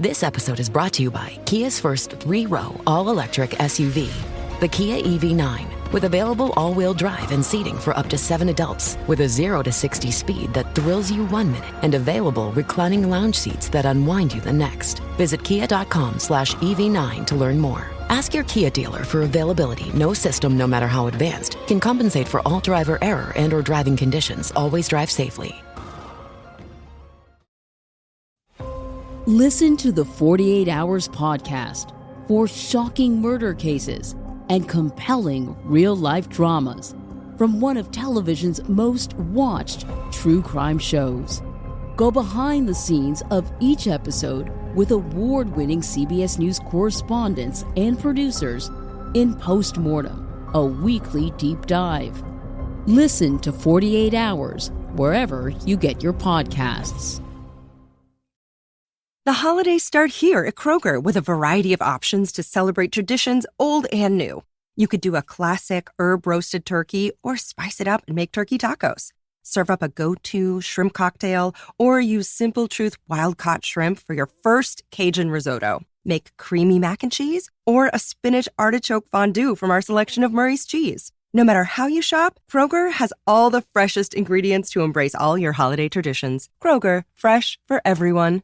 This episode is brought to you by Kia's first 3-row all-electric SUV, the Kia EV9, with available all-wheel drive and seating for up to 7 adults, with a 0 to 60 speed that thrills you 1 minute, and available reclining lounge seats that unwind you the next. Visit kia.com/EV9 to learn more. Ask your Kia dealer for availability. No system, no matter how advanced, can compensate for all driver error and or driving conditions. Always drive safely. Listen to the 48 Hours podcast for shocking murder cases and compelling real-life dramas from one of television's most watched true crime shows. Go behind the scenes of each episode with award-winning CBS News correspondents and producers in Postmortem, a weekly deep dive. Listen to 48 Hours wherever you get your podcasts. The holidays start here at Kroger with a variety of options to celebrate traditions old and new. You could do a classic herb-roasted turkey or spice it up and make turkey tacos. Serve up a go-to shrimp cocktail or use Simple Truth wild-caught shrimp for your first Cajun risotto. Make creamy mac and cheese or a spinach artichoke fondue from our selection of Murray's cheese. No matter how you shop, Kroger has all the freshest ingredients to embrace all your holiday traditions. Kroger, fresh for everyone.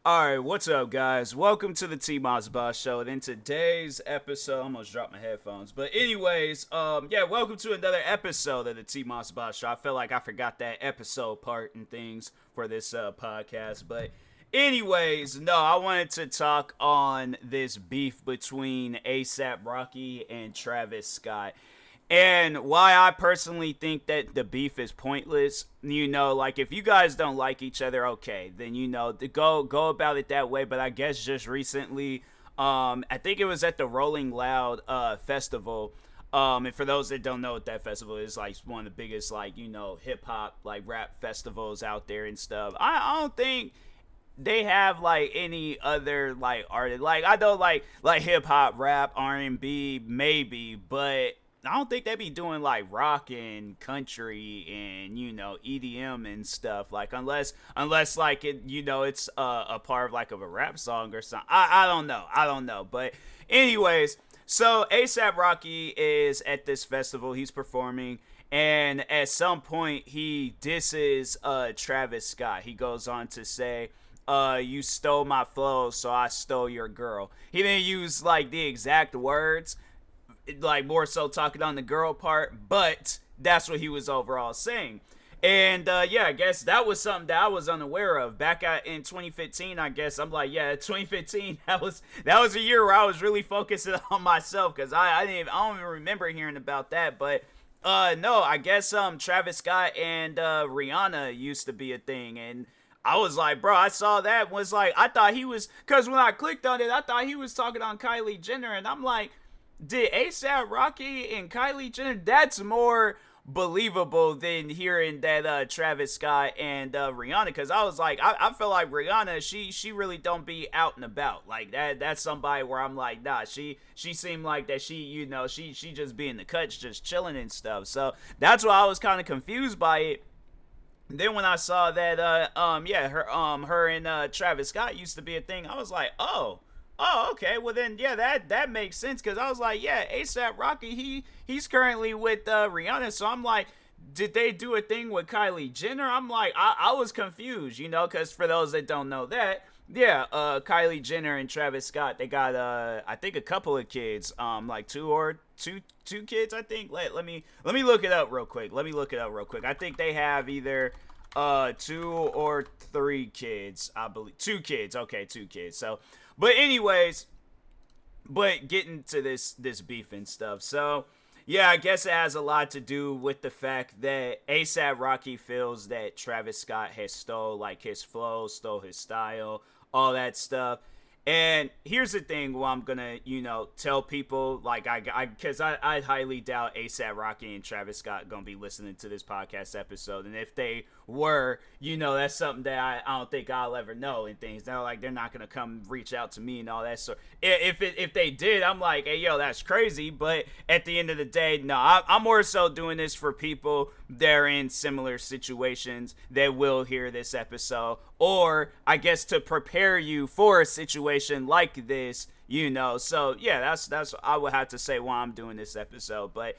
Alright, what's up, guys? Welcome to the TMossBoss show. And in today's episode, I almost dropped my headphones. But anyways, welcome to another episode of the TMossBoss show. I feel like I forgot that episode part and things for this podcast. But anyways, no, I wanted to talk on this beef between A$AP Rocky and Travis Scott. And why I personally think that the beef is pointless, like if you guys don't like each other, okay, then go about it that way. But I guess just recently, I think it was at the Rolling Loud festival. And for those that don't know what that festival is, like one of the biggest hip hop rap festivals out there and stuff. I don't think they have any other artists. I know like hip hop, rap, R&B maybe, but I don't think they be doing rock and country and EDM and stuff unless it's a part of a rap song or something. I don't know. But anyways, so A$AP Rocky is at this festival. He's performing, and at some point he disses Travis Scott. He goes on to say, you stole my flow, so I stole your girl. He didn't use the exact words, more so talking on the girl part, but that's what he was overall saying. And I guess that was something that I was unaware of back in 2015. I guess I'm 2015, that was a year where I was really focusing on myself, because I don't even remember hearing about that. But no, I guess Travis Scott and Rihanna used to be a thing, and I was like, bro, I saw that, I thought he was, because when I clicked on it, I thought he was talking on Kylie Jenner, and I'm like, did A$AP Rocky and Kylie Jenner? That's more believable than hearing that Travis Scott and Rihanna, because I was like, I feel like Rihanna, she really don't be out and about like that. That's somebody where I'm like, nah, she seemed like that she just be in the cuts, just chilling and stuff. So that's why I was kind of confused by it. Then when I saw that her and Travis Scott used to be a thing, I was like, oh, okay. Well then, yeah, that makes sense, because I was like, yeah, A$AP Rocky, he's currently with Rihanna. So I'm like, did they do a thing with Kylie Jenner? I'm like, I was confused, because for those that don't know that, yeah, Kylie Jenner and Travis Scott, they got I think a couple of kids, two kids, I think. Let me look it up real quick. I think they have either 2 or 3 kids, I believe. 2 kids. Okay, 2 kids. So, but anyways, getting to this beef and stuff. So, yeah, I guess it has a lot to do with the fact that A$AP Rocky feels that Travis Scott has stole his flow, stole his style, all that stuff. And here's the thing, well, I'm gonna, tell people, because I highly doubt A$AP Rocky and Travis Scott gonna be listening to this podcast episode. And if they were, that's something that I don't think I'll ever know and things. They're not gonna come reach out to me and all that sort. If they did, I'm like, hey, yo, that's crazy. But at the end of the day, no, I'm more so doing this for people that are in similar situations that will hear this episode or I guess to prepare you for a situation like this, So yeah, that's I would have to say why I'm doing this episode. But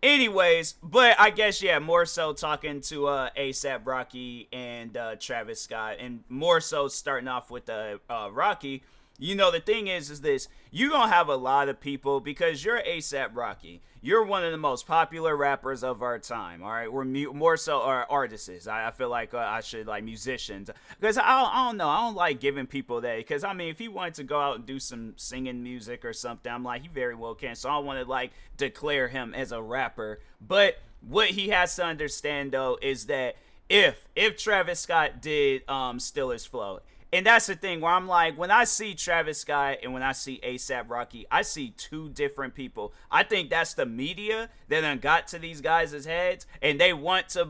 anyways, but I guess yeah, more so talking to ASAP Rocky and Travis Scott, and more so starting off with Rocky. The thing is this, you're going to have a lot of people, because you're ASAP Rocky. You're one of the most popular rappers of our time, all right? We're more so artists. I feel like I should, like, musicians. Because I don't know. I don't like giving people that. Because, I mean, if he wanted to go out and do some singing music or something, I'm like, he very well can. So I don't want to, like, declare him as a rapper. But what he has to understand, though, is that if Travis Scott did Still His Flow, and that's the thing where I'm like, when I see Travis Scott and when I see ASAP Rocky, I see two different people. I think that's the media that done got to these guys' heads, and they want to,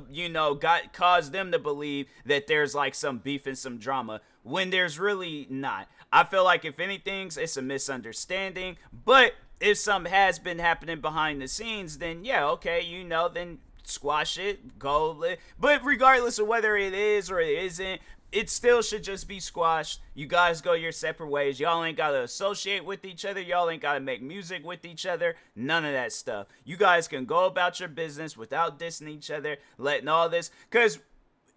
cause them to believe that there's like some beef and some drama, when there's really not. I feel like if anything, it's a misunderstanding, but if something has been happening behind the scenes, then yeah, okay, then squash it, go. But regardless of whether it is or it isn't, it still should just be squashed. You guys go your separate ways. Y'all ain't got to associate with each other. Y'all ain't got to make music with each other. None of that stuff. You guys can go about your business without dissing each other, letting all this. Because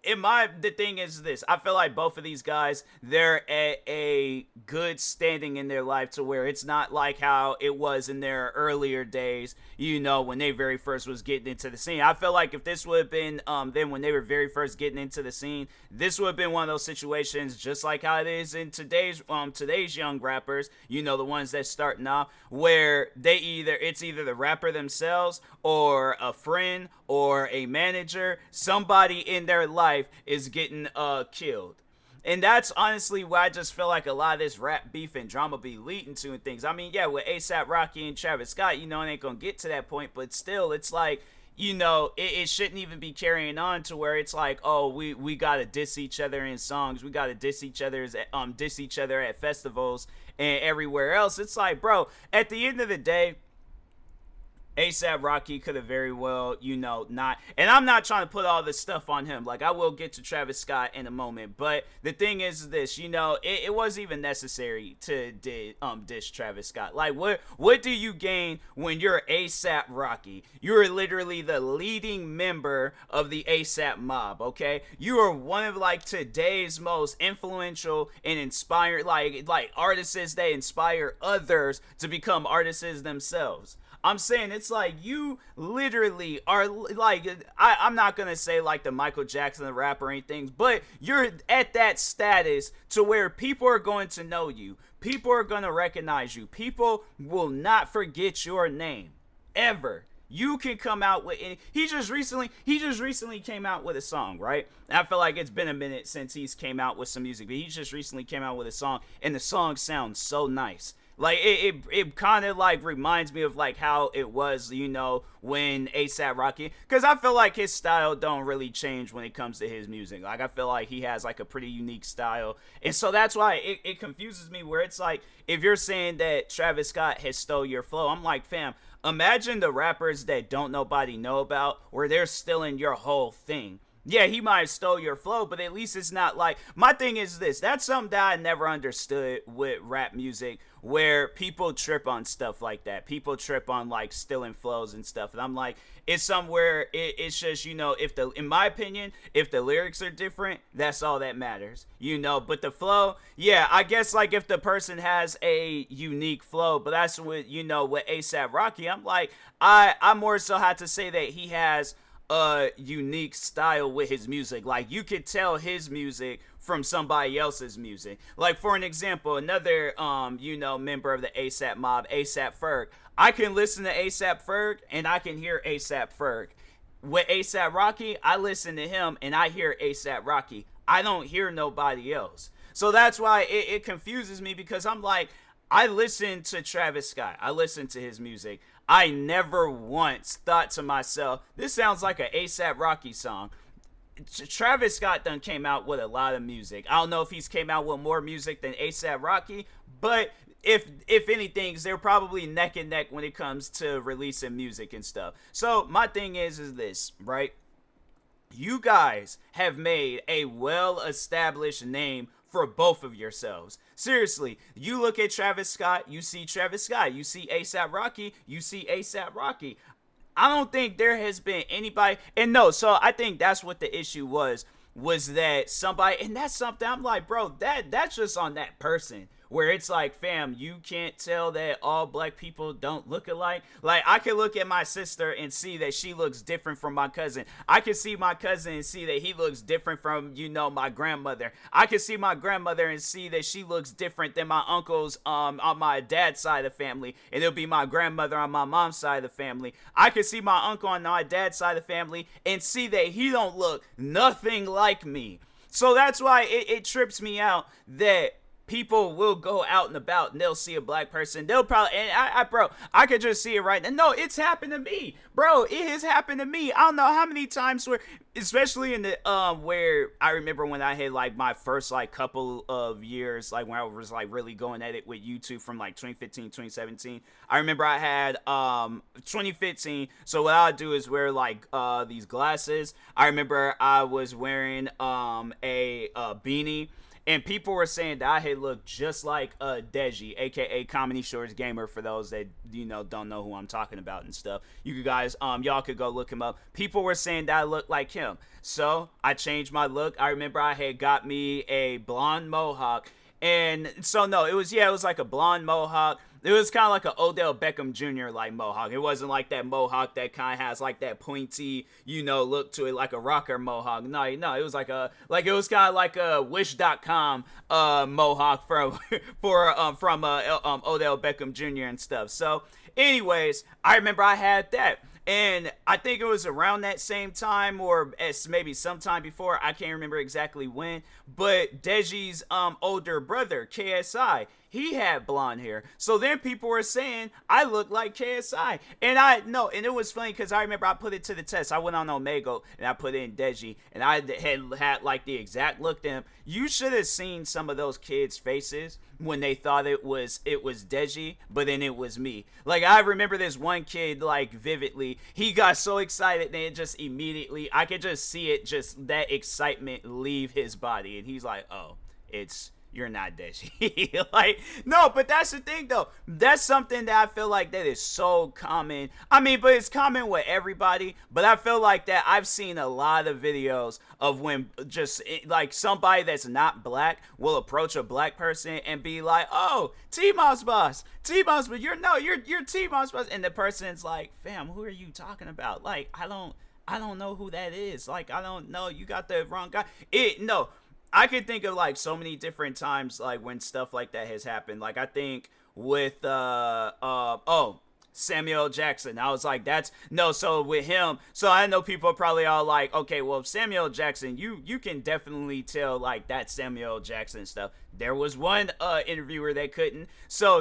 the thing is this, I feel like both of these guys, they're at a good standing in their life to where it's not like how it was in their earlier days, when they very first was getting into the scene. I feel like if this would have been then when they were very first getting into the scene, this would have been one of those situations just like how it is in today's young rappers, the ones that's starting off, where it's either the rapper themselves or a friend or a manager, somebody in their life is getting killed. And that's honestly why I just feel like a lot of this rap beef and drama be leading to and things. I mean, yeah, with ASAP Rocky and Travis Scott, it ain't gonna get to that point, but still, it's like, it shouldn't even be carrying on to where it's like, oh, we gotta diss each other in songs, we gotta diss each other at festivals and everywhere else. It's like, bro, at the end of the day, ASAP Rocky could have very well, not. And I'm not trying to put all this stuff on him. Like, I will get to Travis Scott in a moment. But the thing is this, it wasn't even necessary to diss Travis Scott. Like, what do you gain when you're ASAP Rocky? You're literally the leading member of the ASAP mob, okay? You are one of, like, today's most influential and inspired, like artists that inspire others to become artists themselves. I'm saying it's like you literally are like, I'm not going to say like the Michael Jackson, the rapper or anything, but you're at that status to where people are going to know you. People are going to recognize you. People will not forget your name ever. You can come out with he just recently came out with a song, right? And I feel like it's been a minute since he's came out with some music, but he just recently came out with a song, and the song sounds so nice. Like, it kind of, like, reminds me of, like, how it was, when ASAP Rocky, because I feel like his style don't really change when it comes to his music. Like, I feel like he has, like, a pretty unique style, and so that's why it confuses me, where it's like, if you're saying that Travis Scott has stole your flow, I'm like, fam, imagine the rappers that don't nobody know about, where they're stealing your whole thing. Yeah, he might have stole your flow, but at least it's not like, my thing is this, that's something that I never understood with rap music, where people trip on stuff like that. People trip on like stealing flows and stuff, and I'm like, it's somewhere, it's just, in my opinion, if the lyrics are different, that's all that matters, but the flow, yeah, I guess like if the person has a unique flow, but that's what, with ASAP Rocky, I'm like, I more so had to say that he has a unique style with his music. Like, you could tell his music from somebody else's music. Like, for an example, another member of the ASAP mob, ASAP Ferg, I can listen to ASAP Ferg and I can hear ASAP Ferg. With ASAP Rocky, I listen to him and I hear ASAP Rocky. I don't hear nobody else. So that's why it confuses me, because I'm like, I listen to Travis Scott, I listen to his music, I never once thought to myself, this sounds like an ASAP Rocky song. Travis Scott done came out with a lot of music. I don't know if he's came out with more music than ASAP Rocky, but if anything, they're probably neck and neck when it comes to releasing music and stuff. So my thing is this, right? you guys have made a well-established name for both of yourselves. Seriously, you look at Travis Scott, you see Travis Scott. You see ASAP Rocky, you see ASAP Rocky. I don't think there has been anybody, and no, so I think that's what the issue was that somebody, and that's something I'm like, bro, that's just on that person. Where it's like, fam, you can't tell that all black people don't look alike. Like, I can look at my sister and see that she looks different from my cousin. I can see my cousin and see that he looks different from, my grandmother. I can see my grandmother and see that she looks different than my uncles on my dad's side of the family. And it'll be my grandmother on my mom's side of the family. I can see my uncle on my dad's side of the family and see that he don't look nothing like me. So that's why it trips me out that people will go out and about and they'll see a black person. They'll probably, and bro, I could just see it right now. No, it's happened to me, bro. It has happened to me. I don't know how many times where, especially in the, where I remember when I had like my first like couple of years, like when I was like really going at it with YouTube from like 2015, 2017. I remember I had, 2015. So what I'll do is wear like, these glasses. I remember I was wearing, a beanie. And people were saying that I had looked just like Deji, aka Comedy Shorts Gamer, for those that don't know who I'm talking about and stuff. You guys, y'all could go look him up. People were saying that I looked like him, so I changed my look. I remember I had got me a blonde mohawk, and so no, it was like a blonde mohawk. It was kind of like an Odell Beckham Jr. like mohawk. It wasn't like that mohawk that kind of has like that pointy, look to it, like a rocker mohawk. No, it was it was kind of like a Wish.com mohawk from Odell Beckham Jr. and stuff. So, anyways, I remember I had that. And I think it was around that same time, or maybe sometime before. I can't remember exactly when. But Deji's older brother, KSI, he had blonde hair. So then people were saying I look like KSI. And and it was funny because I remember I put it to the test. I went on Omegle and I put in Deji, and I had like the exact look to him. You should have seen some of those kids' faces when they thought it was Deji, but then it was me. Like, I remember this one kid, like, vividly. He got so excited, and it just immediately, I could just see it, just that excitement leave his body. And he's like, oh, you're not Deji. Like, no, but that's the thing, though. That's something that I feel like that is so common. I mean, but it's common with everybody. But I feel like that I've seen a lot of videos of when just, like, somebody that's not black will approach a black person and be like, oh, TMossBoss, but you're TMossBoss. And the person's like, fam, who are you talking about? Like, I don't know who that is. Like, I don't know. You got the wrong guy. No. I could think of like so many different times like when stuff like that has happened. Like, I think with Samuel Jackson. I was like, so with him, so I know people are probably all like, okay, well, Samuel Jackson, you can definitely tell like that Samuel Jackson stuff. There was one interviewer that couldn't. So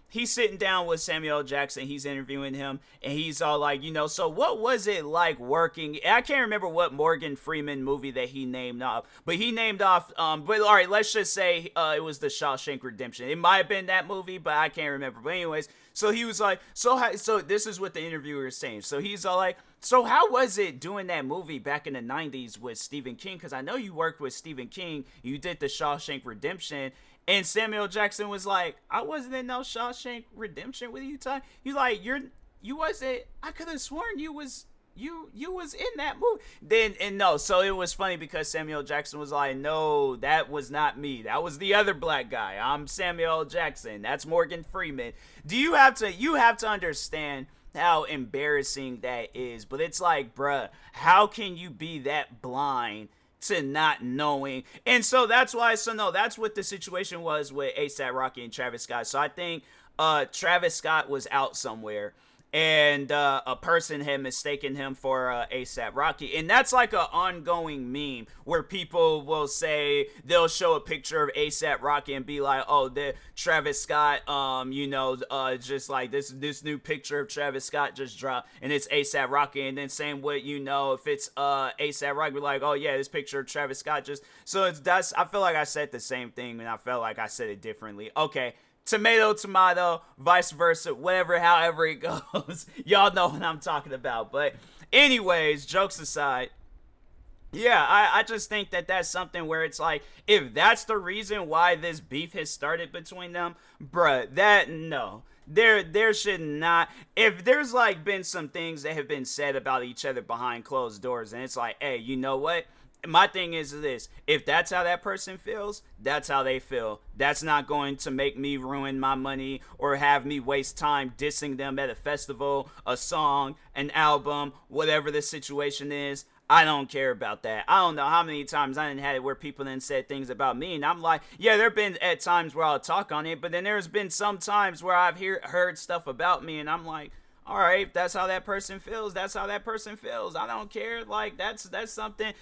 he's sitting down with Samuel Jackson. He's interviewing him, and he's all like, so what was it like working? I can't remember what Morgan Freeman movie that he named off, but he named off, but all right, let's just say it was the Shawshank Redemption. It might have been that movie, but I can't remember. But anyways, so he was like, so this is what the interviewer is saying. So he's all like, so how was it doing that movie back in the 90s with Stephen King? Because I know you worked with Stephen King. You did the Shawshank Redemption. And Samuel Jackson was like, I wasn't in no Shawshank Redemption with you. He's like, you wasn't. I could have sworn you was in that movie. So it was funny because Samuel Jackson was like, no, that was not me. That was the other black guy. I'm Samuel Jackson. That's Morgan Freeman. You have to understand how embarrassing that is. But it's like, bruh, how can you be that blind to not knowing? And so that's what the situation was with ASAP Rocky and Travis Scott. So I think Travis Scott was out somewhere, and a person had mistaken him for ASAP Rocky. And that's like an ongoing meme where people will say, they'll show a picture of ASAP Rocky and be like, oh, the Travis Scott, just like this new picture of Travis Scott just dropped, and it's ASAP Rocky. And then same with, if it's ASAP Rocky, we're like, oh yeah, this picture of Travis Scott just, so I feel like I said the same thing, and I felt like I said it differently. Okay. Tomato, vice versa, whatever, however it goes. Y'all know what I'm talking about. But anyways, jokes aside, Yeah, I just think that that's something where it's like, if that's the reason why this beef has started between them, bruh, that, no. There should not, if there's like been some things that have been said about each other behind closed doors, and it's like, hey, you know what? My thing is this: if that's how that person feels, that's how they feel. That's not going to make me ruin my money or have me waste time dissing them at a festival, a song, an album, whatever the situation is. I don't care about that. I don't know how many times I didn't had it where people then said things about me, and I'm like, yeah, there have been at times where I'll talk on it, but then there's been some times where I've heard stuff about me, and I'm like, all right, if that's how that person feels, that's how that person feels. I don't care. Like, that's something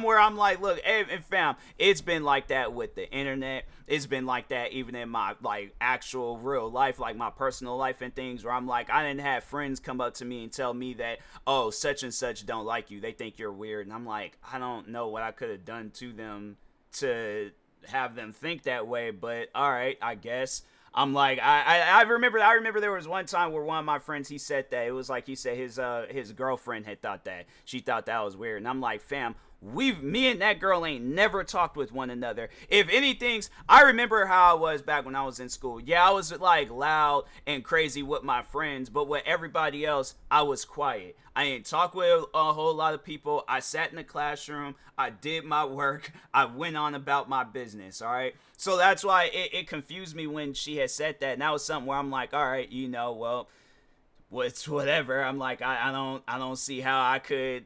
where I'm like, look, hey, fam, it's been like that with the internet. It's been like that even in my like actual real life, like my personal life and things, where I'm like, I didn't have friends come up to me and tell me that, oh, such and such don't like you, they think you're weird, and I'm like, I don't know what I could have done to them to have them think that way, but all right, I guess. I'm like, I remember there was one time where one of my friends, he said that it was like, he said his girlfriend had thought that she thought that was weird, and I'm like, fam, me and that girl ain't never talked with one another. If anything, I remember how I was back when I was in school. Yeah, I was like loud and crazy with my friends, but with everybody else, I was quiet. I didn't talk with a whole lot of people. I sat in the classroom. I did my work. I went on about my business, all right? So that's why it confused me when she had said that. And that was something where I'm like, all right, well, it's whatever. I'm like, I don't see how I could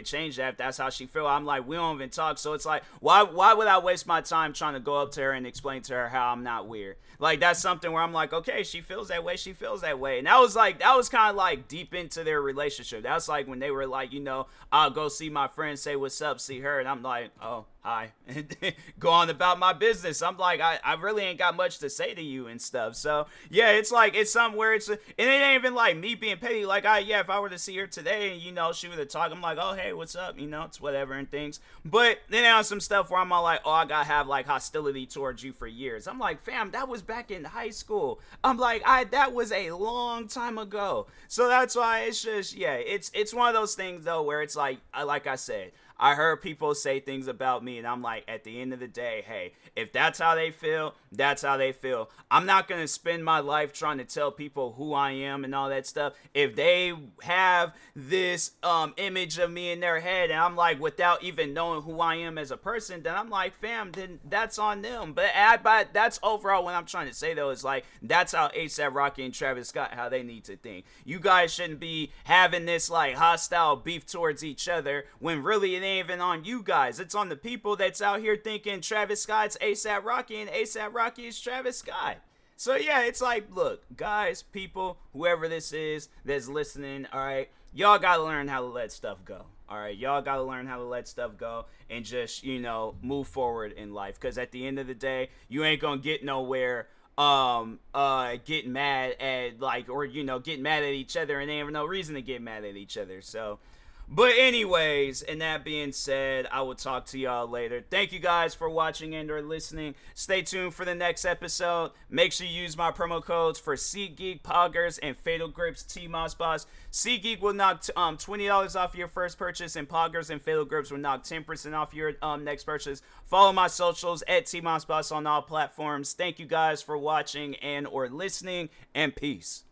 change that if that's how she feel. I'm like, we don't even talk, so it's like, why would I waste my time trying to go up to her and explain to her how I'm not weird? Like, that's something where I'm like, okay, she feels that way, and that was kind of like deep into their relationship. That's like when they were like, I'll go see my friend, say what's up, see her, and I'm like, oh, hi, and go on about my business. I'm like, I really ain't got much to say to you and stuff. So yeah, it's like, it's something where and it ain't even like me being petty. Like, if I were to see her today and she were to talk, I'm like, oh, hey, what's up, it's whatever and things. But then there's some stuff where I'm all like, oh, I gotta have like hostility towards you for years. I'm like, fam, that was back in high school. I'm like, that was a long time ago. So that's why it's just, yeah, it's one of those things though where it's like I said, I heard people say things about me, and I'm like, at the end of the day, hey, if that's how they feel, that's how they feel. I'm not going to spend my life trying to tell people who I am and all that stuff. If they have this image of me in their head, and I'm like, without even knowing who I am as a person, then I'm like, fam, then that's on them. But that's overall what I'm trying to say, though, is like, that's how A$AP Rocky and Travis Scott, how they need to think. You guys shouldn't be having this like hostile beef towards each other when really it ain't even on you guys. It's on the people that's out here thinking Travis Scott's A$AP Rocky and A$AP Rocky is Travis Scott. So yeah, it's like, look, guys, people, whoever this is that's listening, all right, y'all gotta learn how to let stuff go. All right, y'all gotta learn how to let stuff go and just, move forward in life. Because at the end of the day, you ain't gonna get nowhere getting mad at getting mad at each other, and there ain't no reason to get mad at each other. So, but anyways, and that being said, I will talk to y'all later. Thank you guys for watching and or listening. Stay tuned for the next episode. Make sure you use my promo codes for SeatGeek, Poggers, and Fatal Grips TMossBoss. SeatGeek will knock $20 off your first purchase, and Poggers and Fatal Grips will knock 10% off your next purchase. Follow my socials at TMossBoss on all platforms. Thank you guys for watching and or listening, and peace.